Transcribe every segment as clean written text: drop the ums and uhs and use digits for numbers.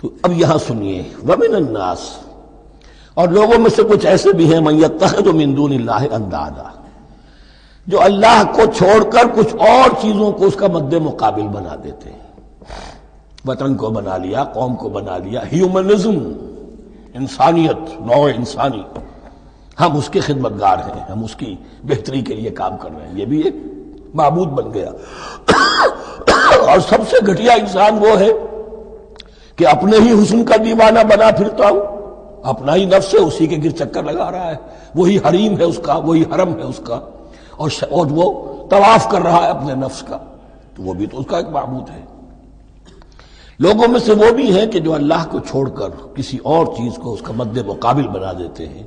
تو اب یہاں سنیے، وَمِنَ النَّاسِ، اور لوگوں میں سے کچھ ایسے بھی ہیں مَن يَتَّخِذُ مِن دُونِ اللَّهِ أَندَادًا، جو اللہ کو چھوڑ کر کچھ اور چیزوں کو اس کا مد مقابل بنا دیتے ہیں۔ وطن کو بنا لیا، قوم کو بنا لیا، ہیومنزم، انسانیت، نوع انسانی، ہم اس کے خدمتگار ہیں، ہم اس کی بہتری کے لیے کام کر رہے ہیں، یہ بھی ایک معبود بن گیا۔ اور سب سے گھٹیا انسان وہ ہے کہ اپنے ہی حسن کا دیوانہ بنا پھرتا ہوں، اپنا ہی نفس ہے، اسی کے گر چکر لگا رہا ہے، وہی حریم ہے اس کا، وہی حرم ہے اس کا، اور وہ طواف کر رہا ہے اپنے نفس کا، تو وہ بھی تو اس کا ایک معبود ہے۔ لوگوں میں سے وہ بھی ہیں کہ جو اللہ کو چھوڑ کر کسی اور چیز کو اس کا مد مقابل بنا دیتے ہیں۔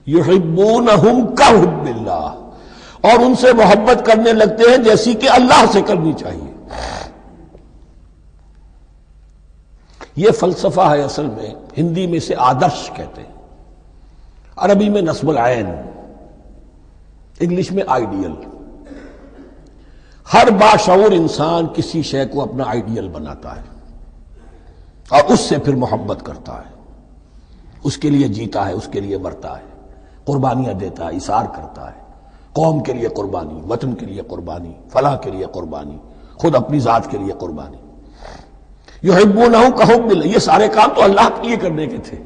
یحبونہم کحب اللہ، اور ان سے محبت کرنے لگتے ہیں جیسی کہ اللہ سے کرنی چاہیے۔ یہ فلسفہ ہے اصل میں، ہندی میں سے آدرش کہتے ہیں، عربی میں نصب العین، انگلش میں آئیڈیل۔ ہر باشعور انسان کسی شے کو اپنا آئیڈیل بناتا ہے اور اس سے پھر محبت کرتا ہے، اس کے لیے جیتا ہے، اس کے لیے مرتا ہے، قربانیاں دیتا ہے، ایثار کرتا ہے، قوم کے لیے قربانی، وطن کے لیے قربانی، فلاح کے لیے قربانی، خود اپنی ذات کے لیے قربانی۔ یحبونہ کحب اللہ، یہ سارے کام تو اللہ کے لیے کرنے کے تھے،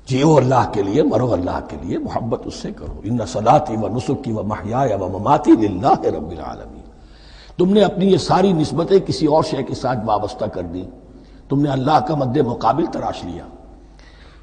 جیو اللہ کے لیے، مرو اللہ کے لیے، محبت اس سے کرو۔ ان صلاتی و نسکی و محیای و مماتی للہ رب العالمین۔ تم نے اپنی یہ ساری نسبتیں کسی اور شے کے ساتھ وابستہ کر دی، تم نے اللہ کا مد مقابل تراش لیا۔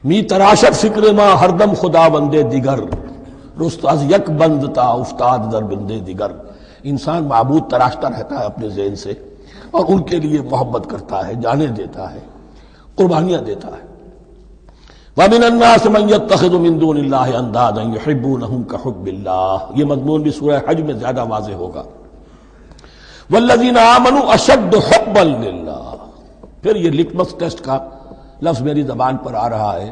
می تراشت فکر ما ہر دم خدا بندے دیگر، رست از یک بند تا افتاد در بندے دیگر۔ انسان معبود تراشتا رہتا ہے اپنے ذہن سے، اور ان کے لیے محبت کرتا ہے، جانے دیتا ہے، قربانیاں دیتا ہے۔ وَمِنَ النَّاسِ مَن يَتَّخِذُ مِن دُونِ اللَّهِ أَندَادًا يُحِبُّونَهُم كَحُبِّ اللَّهِ، یہ مضمون بھی سورہ حج میں زیادہ واضح ہوگا۔ وَالَّذِينَ آمَنُوا أَشَدُّ حُبًّا لِلَّهِ، پھر یہ لٹمس ٹیسٹ کا لفظ میری زبان پر آ رہا ہے،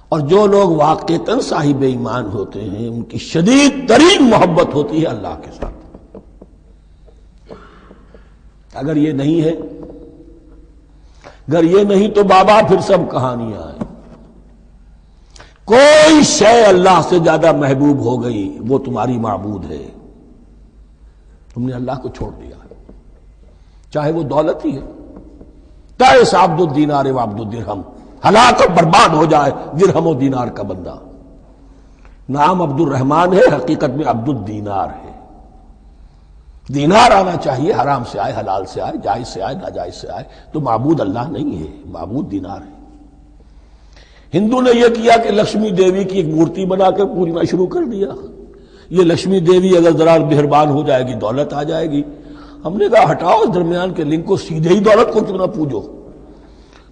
اور جو لوگ واقعتاً صاحب ایمان ہوتے ہیں ان کی شدید ترین محبت ہوتی ہے اللہ کے ساتھ۔ اگر یہ نہیں ہے، اگر یہ نہیں تو بابا پھر سب کہانیاں ہیں۔ کوئی شے اللہ سے زیادہ محبوب ہو گئی وہ تمہاری معبود ہے، تم نے اللہ کو چھوڑ دیا، چاہے وہ دولت ہی ہے، چاہے عبد الدینار و عبد الدرہم، ہلاک اور برباد ہو جائے درہم و دینار کا بندہ۔ نام عبد الرحمن ہے، حقیقت میں عبد الدینار ہے۔ دینار آنا چاہیے، حرام سے آئے، حلال سے آئے، جائز سے آئے، ناجائز سے آئے، تو معبود اللہ نہیں ہے، معبود دینار ہے۔ ہندو نے یہ کیا کہ لکشمی دیوی کی ایک مورتی بنا کر پوجنا شروع کر دیا، یہ لکشمی دیوی اگر ذرا مہربان ہو جائے گی دولت آ جائے گی۔ ہم نے کہا ہٹاؤ اس درمیان کے لنک کو، سیدھے ہی دولت کو کیوں نہ پوجو،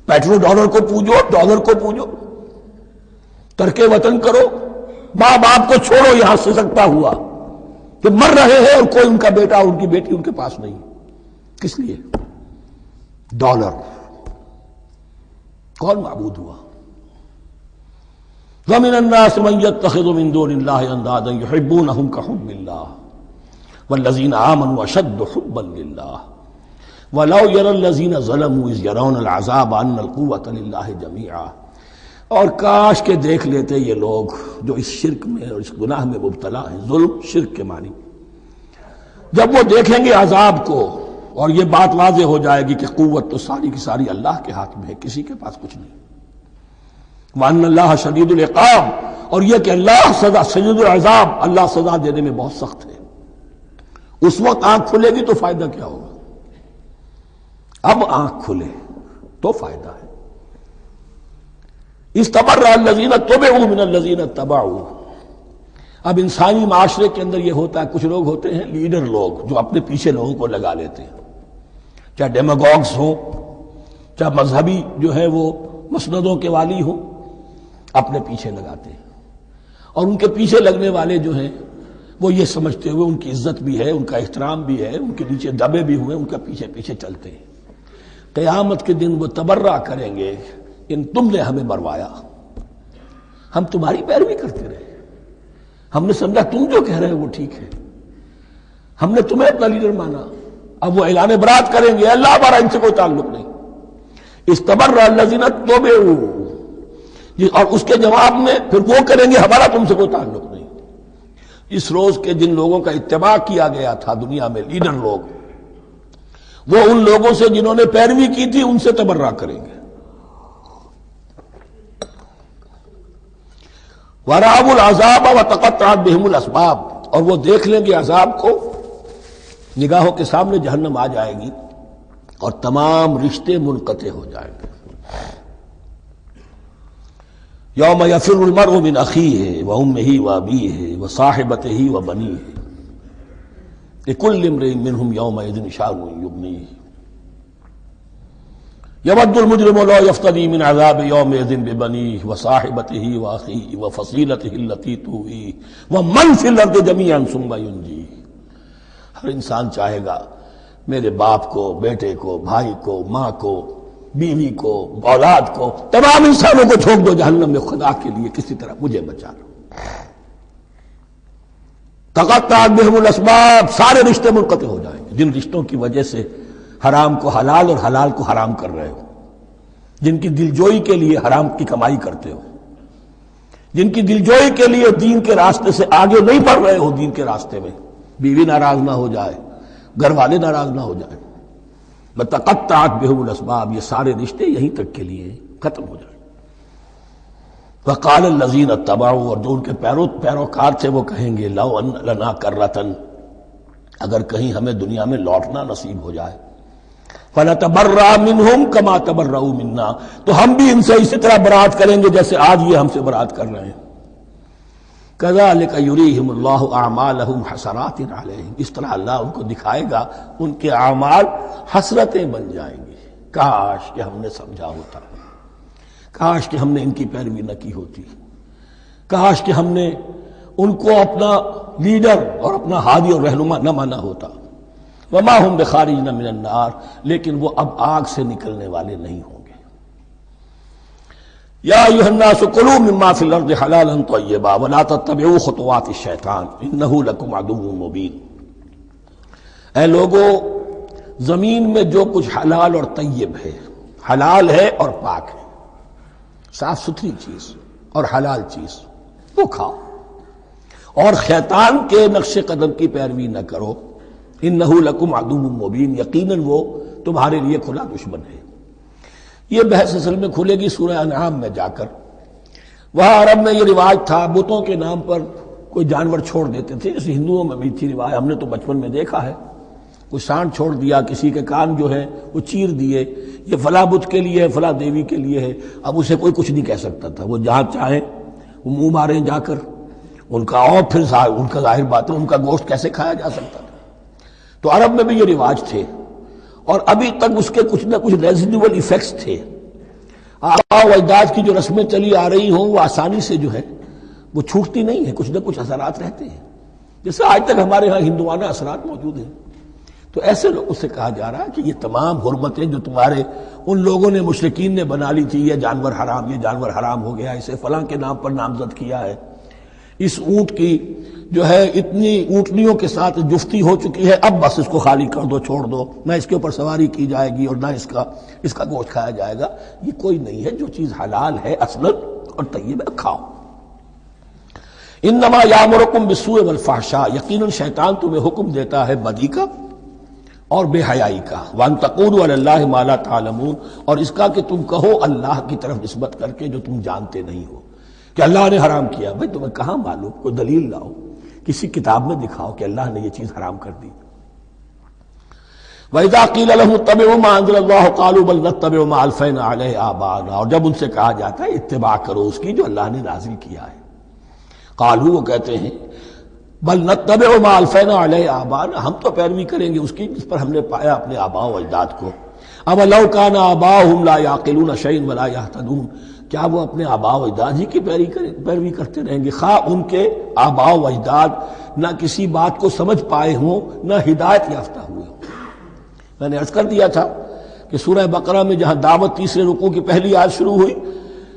پیٹرو ڈالر کو پوجو، ڈالر کو پوجو، ترک وطن کرو، ماں باپ کو چھوڑو یہاں سے سکتا ہوا کہ مر رہے ہیں اور کوئی ان کا بیٹا اور ان کی بیٹی ان کے پاس نہیں، کس لیے؟ ڈالر۔ کون معبود ہوا؟ وَمِنَ النَّاسِ مَن يَتَّخِذُ مِن دُونِ اللَّهِ أَندَادًا يُحِبُّونَهُم كَحُبِّ اللَّهِ وَالَّذِينَ آمَنُوا أَشَدُّ حُبًّا لِلَّهِ وَلَوْ يَرَى الَّذِينَ ظَلَمُوا إِذْ يَرَوْنَ الْعَذَابَ أَنَّ الْقُوَّةَ لِلَّهِ جَمِيعًا، اور کاش کہ دیکھ لیتے یہ لوگ جو اس شرک میں اور اس گناہ میں مبتلا ہیں، ظلم شرک کے معنی، جب وہ دیکھیں گے عذاب کو اور یہ بات واضح ہو جائے گی کہ قوت تو ساری کی ساری اللہ کے ہاتھ میں ہے، کسی کے پاس کچھ نہیں۔ وَأَنَّ اللَّهَ شَدِيدُ الْعِقَابِ، اور یہ کہ اللہ سزا، شدید العذاب، اللہ سزا دینے میں بہت سخت ہے۔ اس وقت آنکھ کھلے گی تو فائدہ کیا ہوگا؟ اب آنکھ کھلے تو فائدہ ہے۔ اِسْتَبَرَّأَ الَّذِينَ اتُّبِعُوا مِنَ الَّذِينَ اتَّبَعُوا، اب انسانی معاشرے کے اندر یہ ہوتا ہے، کچھ لوگ ہوتے ہیں لیڈر لوگ جو اپنے پیچھے لوگوں کو لگا لیتے ہیں، چاہے ڈیماگوگز ہوں، چاہے مذہبی جو ہے وہ مسندوں کے والی ہوں، اپنے پیچھے لگاتے ہیں، اور ان کے پیچھے لگنے والے جو ہیں وہ یہ سمجھتے ہوئے ان کی عزت بھی ہے، ان کا احترام بھی ہے، ان کے نیچے دبے بھی ہوئے، ان کا پیچھے پیچھے چلتے ہیں۔ قیامت کے دن وہ تبرہ کریں گے کہ تم نے ہمیں مروایا، ہم تمہاری پیروی کرتے رہے، ہم نے سمجھا تم جو کہہ رہے ہیں وہ ٹھیک ہے، ہم نے تمہیں اپنا لیڈر مانا۔ اب وہ اعلان برات کریں گے، اللہ ہمارا ان سے کوئی تعلق نہیں، استبرأ الذین اتبعوا، اور اس کے جواب میں پھر وہ کریں گے ہمارا تم سے کوئی تعلق نہیں۔ اس روز کے جن لوگوں کا اتباع کیا گیا تھا دنیا میں، لیڈر لوگ، وہ ان لوگوں سے جنہوں نے پیروی کی تھی ان سے تبرہ کریں گے۔ وَرَأَوُا الْعَذَابَ وَتَقَطَّعَتْ بِهِمُ الْأَسْبَابُ، اور وہ دیکھ لیں گے عذاب کو، نگاہوں کے سامنے جہنم آ جائے گی اور تمام رشتے منقطع ہو جائیں گے۔ یوم یفر المرء من اخیہ وامہ وابیہ وصاحبتہ وبنیہ لکل امرئ منہم یومئذ شأن یغنیہ یود المجرم لو یفتدی من عذاب یومئذ ببنیہ وصاحبتہ واخیہ وفصیلتہ التی تؤویہ ومن فی الارض جمیعا ثم ینجیہ۔ ہر انسان چاہے گا میرے باپ کو، بیٹے کو، بھائی کو، ماں کو، بیوی کو، اولاد کو، تمام انسانوں کو چھوڑ دو جہنم میں، خدا کے لیے کسی طرح مجھے بچا لو۔ تقطعت بہم الاسباب، سارے رشتے منقطع ہو جائیں گے، جن رشتوں کی وجہ سے حرام کو حلال اور حلال کو حرام کر رہے ہو، جن کی دلجوئی کے لیے حرام کی کمائی کرتے ہو، جن کی دلجوئی کے لیے دین کے راستے سے آگے نہیں بڑھ رہے ہو، دین کے راستے میں بیوی ناراض نہ ہو جائے، گھر والے ناراض نہ ہو جائیں، بتقطعت بہم الاسباب، یہ سارے رشتے یہیں تک کے لیے ختم ہو جائیں۔ وقال الذین اتبعوا، اور جو ان کے پیروکار تھے وہ کہیں گے لو ان لنا کرۃ، اگر کہیں ہمیں دنیا میں لوٹنا نصیب ہو جائے، فنتبرأ منہم کما تبرؤوا منا، تو ہم بھی ان سے اسی طرح برات کریں گے جیسے آج یہ ہم سے برات کر رہے ہیں۔ کذالک یریہم اللہ اعمالہم حسرات علیہم، اس طرح اللہ ان کو دکھائے گا ان کے اعمال حسرتیں بن جائیں گی، کاش کہ ہم نے سمجھا ہوتا، کاش کہ ہم نے ان کی پیروی نہ کی ہوتی، کاش کہ ہم نے ان کو اپنا لیڈر اور اپنا ہادی اور رہنما نہ مانا ہوتا۔ وما ہم بخارجین من النار، لیکن وہ اب آگ سے نکلنے والے نہیں ہوں گے۔ یا ایھا الناس کلوا مما فی الارض حلالا طیبا ولا تتبعوا خطوات الشیطان انہ لکم عدو مبین۔ اے لوگو، زمین میں جو کچھ حلال اور طیب ہے، حلال ہے اور پاک ہے، صاف ستھری چیز اور حلال چیز، وہ کھاؤ، اور شیطان کے نقش قدم کی پیروی نہ کرو، انہ لکم عدو مبین، یقیناً وہ تمہارے لیے کھلا دشمن ہے۔ یہ بحث اصل میں کھلے گی سورہ انعام میں جا کر۔ وہاں عرب میں یہ رواج تھا، بتوں کے نام پر کوئی جانور چھوڑ دیتے تھے، اس ہندوؤں میں بھی تھی رواج، ہم نے تو بچپن میں دیکھا ہے، کوئی سانڈ چھوڑ دیا، کسی کے کان جو ہے وہ چیر دیے، یہ فلاں بت کے لیے ہے، فلاں دیوی کے لیے ہے، اب اسے کوئی کچھ نہیں کہہ سکتا تھا، وہ جہاں چاہیں وہ منہ ماریں جا کر ان کا، اور پھر ان کا ظاہر بات ہے ان کا گوشت کیسے کھایا جا سکتا تھا۔ تو عرب میں بھی یہ رواج تھے، اور ابھی تک اس کے کچھ نہ کچھ ریزیڈول ایفیکٹس تھے۔ آباء و اجداد کی جو رسمیں چلی آ رہی ہوں وہ آسانی سے جو ہے وہ چھوٹتی نہیں ہے، کچھ نہ کچھ اثرات رہتے ہیں، جیسے آج تک ہمارے ہاں ہندوانہ اثرات موجود ہیں۔ تو ایسے لوگوں سے کہا جا رہا ہے کہ یہ تمام حرمتیں جو تمہارے ان لوگوں نے، مشرکین نے بنا لی تھی، یہ جانور حرام، یہ جانور حرام ہو گیا، اسے فلاں کے نام پر نامزد کیا ہے، اس اونٹ کی جو ہے اتنی اونٹنیوں کے ساتھ جفتی ہو چکی ہے، اب بس اس کو خالی کر دو، چھوڑ دو، نہ اس کے اوپر سواری کی جائے گی اور نہ اس کا گوشت کھایا جائے گا، یہ کوئی نہیں ہے۔ جو چیز حلال ہے اصلاً اور طیب ہے، کھاؤ۔ انما یامرکم بالسوء والفحشاء، یقیناً شیطان تمہیں حکم دیتا ہے بدی کا اور بے حیائی کا، وان تقولوا علی اللہ ما لا تعلمون، اور اس کا کہ تم کہو اللہ کی طرف نسبت کر کے جو تم جانتے نہیں ہو، کہ اللہ نے حرام کیا۔ بھائی تمہیں کہاں معلوم؟ کوئی دلیل لاؤ، کسی کتاب میں دکھاؤ کہ اللہ نے یہ چیز حرام کر دی۔ وَإِذَا قِيلَ لَهُمُ اتَّبِعُوا مَا أَنزَلَ اللَّهُ قَالُوا بَلْ نَتَّبِعُ مَا أَلْفَيْنَا عَلَيْهِ آبَاءَنَا، اور جب ان سے کہا جاتا ہے اتباع کرو اس کی جو اللہ نے نازل کیا ہے، قالوا، وہ کہتے ہیں بل نتبع ما الفینا علیہ آباءنا، ہم تو پیروی کریں گے اس کی جس پر ہم نے پایا اپنے آباء و اجداد کو۔ اب لو کان آباؤہم لا یعقلون شیئا ولا یہتدون، کیا وہ اپنے آباء و اجداد ہی کی پیروی کرتے رہیں گے، خواہ ان کے آباء و اجداد نہ کسی بات کو سمجھ پائے ہوں، نہ ہدایت یافتہ ہوئے ہوں۔ میں نے عرض کر دیا تھا کہ سورہ بقرہ میں جہاں دعوت تیسرے رکوع کی پہلی آیت شروع ہوئی،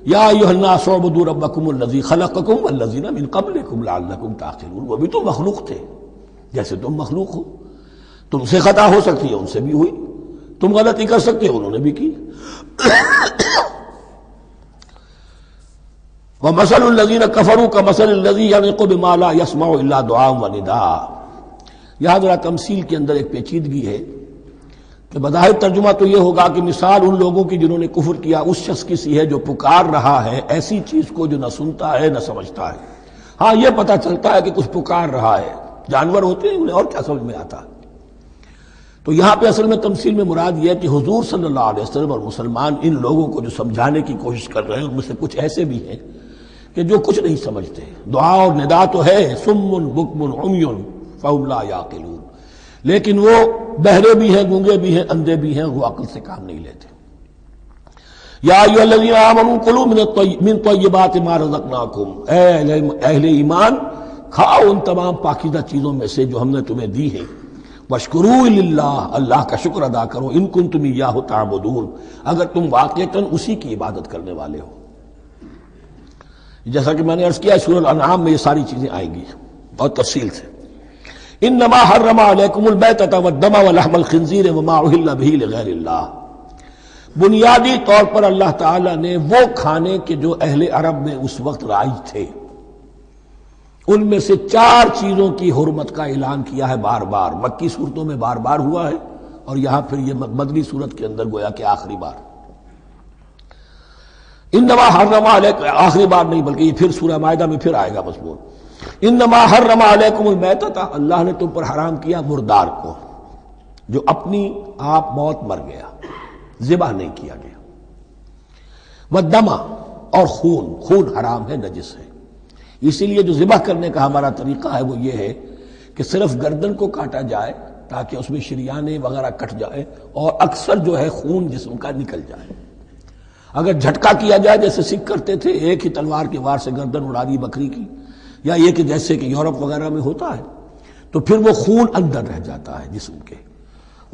یا ایھا الناس اعبدوا ربکم الذی خلقکم والذین من قبلکم لعلکم تعقلون، وہ بھی تو مخلوق تھے جیسے تم مخلوق ہو، تم سے خطا ہو سکتی ہے، ان سے بھی ہوئی، تم غلطی کر سکتے ہو، انہوں نے بھی کی. وَمَثَلُ الَّذِينَ كَفَرُوا كَمَثَلِ الَّذِي يَنِقُ بِمَا لَا يَسْمَعُ إِلَّا دُعَاءً وَنِدَاءً. یہاں ذرا تمثیل کے اندر ایک پیچیدگی ہے کہ بظاہر ترجمہ تو یہ ہوگا کہ مثال ان لوگوں کی جنہوں نے کفر کیا اس شخص کی سی ہے جو پکار رہا ہے ایسی چیز کو جو نہ سنتا ہے نہ سمجھتا ہے. ہاں یہ پتہ چلتا ہے کہ کچھ پکار رہا ہے، جانور ہوتے ہیں انہیں اور کیا سمجھ میں آتا ہے. تو یہاں پہ اصل میں تمثیل میں مراد یہ ہے کہ حضور صلی اللہ علیہ وسلم اور مسلمان ان لوگوں کو جو سمجھانے کی کوشش کر رہے ہیں ان میں سے کچھ ایسے بھی ہیں کہ جو کچھ نہیں سمجھتے. دعا اور ندا تو ہے، صم بکم عمی فہم لا یعقلون، لیکن وہ بہرے بھی ہیں، گونگے بھی ہیں، اندھے بھی ہیں، وہ عقل سے کام نہیں لیتے. یا ایھا الذین آمنوا کلوا من طیبات ما رزقناکم، اے اہل ایمان کھاؤ ان تمام پاکیزہ چیزوں میں سے جو ہم نے تمہیں دی ہیں. واشکروا للہ، اللہ کا شکر ادا کرو، ان کنتم ایاہ تعبدون، اگر تم واقعتاً اسی کی عبادت کرنے والے ہو. جیسا کہ میں نے عرض کیا سورہ الانعام میں یہ ساری چیزیں آئیں گی اور تفصیل سے. انما حرم علیکم المیتۃ والدم ولحم الخنزیر وما اہل بہ لغیر اللہ. بنیادی طور پر اللہ تعالیٰ نے وہ کھانے کے جو اہل عرب میں اس وقت رائج تھے ان میں سے 4 چیزوں کی حرمت کا اعلان کیا ہے بار بار. مکی صورتوں میں بار بار ہوا ہے اور یہاں پھر یہ مدنی صورت کے اندر گویا کہ آخری بار. انما حرم علیکم، آخری بار نہیں بلکہ یہ پھر سورہ مائدہ میں پھر آئے گا مضمون. انما حرم علیکم المیتۃ، اللہ نے تم پر حرام کیا مردار کو جو اپنی آپ موت مر گیا، ذبح نہیں کیا گیا. والدم، اور خون حرام ہے، نجس ہے. اسی لیے جو ذبح کرنے کا ہمارا طریقہ ہے وہ یہ ہے کہ صرف گردن کو کاٹا جائے تاکہ اس میں شریانے وغیرہ کٹ جائے اور اکثر جو ہے خون جسم کا نکل جائے. اگر جھٹکا کیا جائے جیسے سکھ کرتے تھے، ایک ہی تلوار کے وار سے گردن اڑا دی بکری کی، یا یہ کہ جیسے کہ یورپ وغیرہ میں ہوتا ہے، تو پھر وہ خون اندر رہ جاتا ہے جسم کے،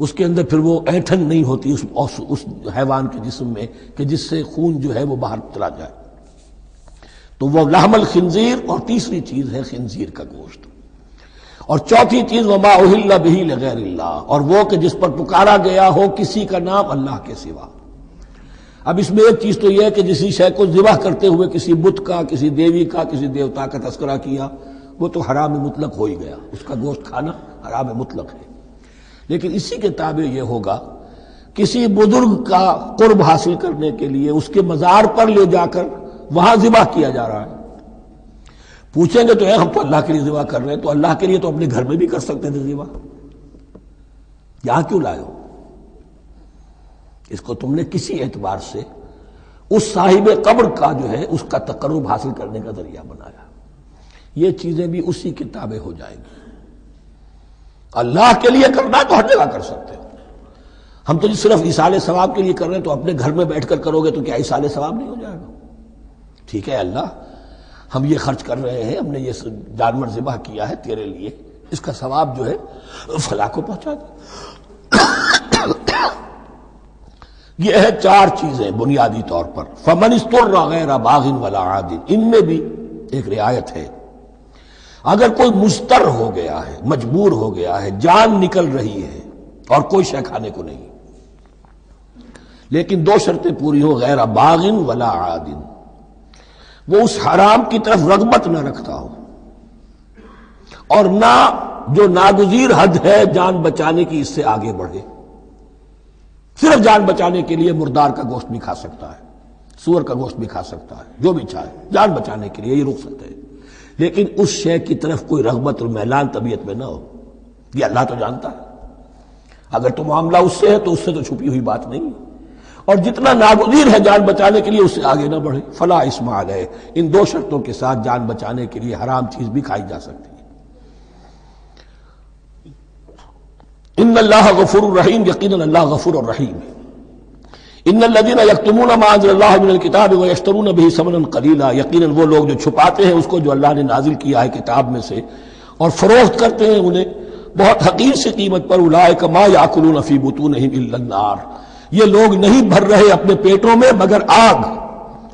اس کے اندر پھر وہ اینٹھن نہیں ہوتی اس حیوان کے جسم میں کہ جس سے خون جو ہے وہ باہر چلا جائے. تو وہ لحم الخنزیر، اور تیسری چیز ہے خنزیر کا گوشت، اور چوتھی چیز وما اہل بہ لغیر اللہ، اور وہ کہ جس پر پکارا گیا ہو کسی کا نام اللہ کے سوا. اب اس میں ایک چیز تو یہ ہے کہ جسی شے کو ذبح کرتے ہوئے کسی بت کا، کسی دیوی کا، کسی دیوتا کا تذکرہ کیا وہ تو حرام مطلق ہو ہی گیا، اس کا گوشت کھانا حرام مطلق ہے. لیکن اسی کے تابع یہ ہوگا کسی بزرگ کا قرب حاصل کرنے کے لیے اس کے مزار پر لے جا کر وہاں ذبح کیا جا رہا ہے. پوچھیں گے تو ہم تو اللہ کے لیے ذبح کر رہے ہیں، تو اللہ کے لیے تو اپنے گھر میں بھی کر سکتے تھے ذبح، یہاں کیوں لائے ہو؟ اس کو تم نے کسی اعتبار سے اس صاحب قبر کا جو ہے اس کا تقرب حاصل کرنے کا ذریعہ بنایا. یہ چیزیں بھی اسی کے تابع ہو جائیں گی. اللہ کے لیے کرنا تو ہر جگہ کر سکتے ہو. ہم تو صرف ایصال ثواب کے لیے کر رہے ہیں، تو اپنے گھر میں بیٹھ کر کرو گے تو کیا ایصال ثواب نہیں ہو جائے گا؟ ٹھیک ہے اللہ ہم یہ خرچ کر رہے ہیں، ہم نے یہ جانور ذبح کیا ہے تیرے لیے، اس کا ثواب جو ہے فلاں کو پہنچا دے. یہ ہے 4 چیزیں بنیادی طور پر. فمن اضطر غیر باغ ولا عاد، ان میں بھی ایک رعایت ہے. اگر کوئی مضطر ہو گیا ہے، مجبور ہو گیا ہے، جان نکل رہی ہے اور کوئی شے کھانے کو نہیں، لیکن 2 شرطیں پوری ہو، غیر باغ ولا عاد، وہ اس حرام کی طرف رغبت نہ رکھتا ہو اور نہ جو ناگزیر حد ہے جان بچانے کی اس سے آگے بڑھے. صرف جان بچانے کے لیے مردار کا گوشت بھی کھا سکتا ہے، سور کا گوشت بھی کھا سکتا ہے، جو بھی چاہے جان بچانے کے لیے یہ رخصت ہے، لیکن اس شے کی طرف کوئی رغبت اور میلان طبیعت میں نہ ہو. یہ اللہ تو جانتا ہے. اگر تو معاملہ اس سے ہے تو اس سے تو چھپی ہوئی بات نہیں ہے، اور جتنا ناگزیر ہے جان بچانے کے لیے اس سے آگے نہ بڑھے. فلا اسم علیہ، ان 2 شرطوں کے ساتھ جان بچانے کے لیے حرام چیز بھی کھائی جا سکتی ہے. ان اللہ غفور الرحیم، یقیناً اللہ غفور الرحیم ہے. ان الذین یکتمون ما انزل اللہ من الکتاب ویشترون بہ ثمنا قلیلا، یقیناً وہ لوگ جو چھپاتے ہیں اس کو جو اللہ نے نازل کیا ہے کتاب میں سے اور فروخت کرتے ہیں انہیں بہت حقیر سی قیمت پر، اولئک ما یاکلون فی بطونہم الا النار، یہ لوگ نہیں بھر رہے اپنے پیٹوں میں مگر آگ.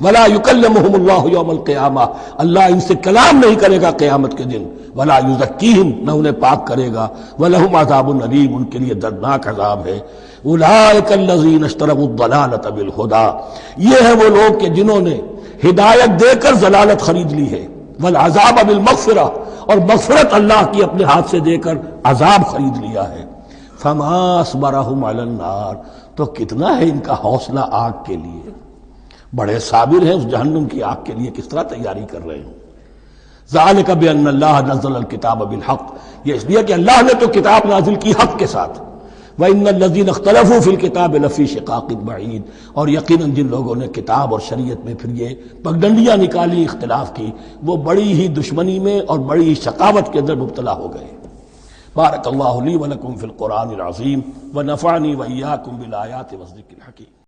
ولا یکلمہم اللہ یوم القیامہ، اللہ ان سے کلام نہیں کرے گا قیامت کے دن. ولا یزکیہم، نہ انہیں پاک کرے گا. ولہم عذاب علیم، ان کے لیے دردناک عذاب ہے. اولئک الذین اشتروا الضلالۃ بالہدی، یہ ہیں وہ لوگ کہ جنہوں نے ہدایت دے کر ضلالت خرید لی ہے، والعذاب بالمغفرہ، اور مغفرت اللہ کی اپنے ہاتھ سے دے کر عذاب خرید لیا ہے۔ فما اصبرہم علی النار، تو کتنا ہے ان کا حوصلہ آگ کے لیے، بڑے صابر ہیں اس جہنم کی آگ کے لیے، کس طرح تیاری کر رہے ہیں۔ ذالک بان اللہ نزل الکتاب بالحق، یہ اس لیے کہ اللہ نے تو کتاب نازل کی حق کے ساتھ، وان الذین اختلفوا فی الکتاب لفی شقاق بعید، اور یقیناً جن لوگوں نے کتاب اور شریعت میں پھر یہ پگڈنڈیاں نکالی، اختلاف کی، وہ بڑی ہی دشمنی میں اور بڑی ہی شقاوت کے اندر مبتلا ہو گئے۔ بارک اللہ لی ولکم فی القرآن العظیم ونفعنی وإیاکم بالآیات والذکر الحکیم۔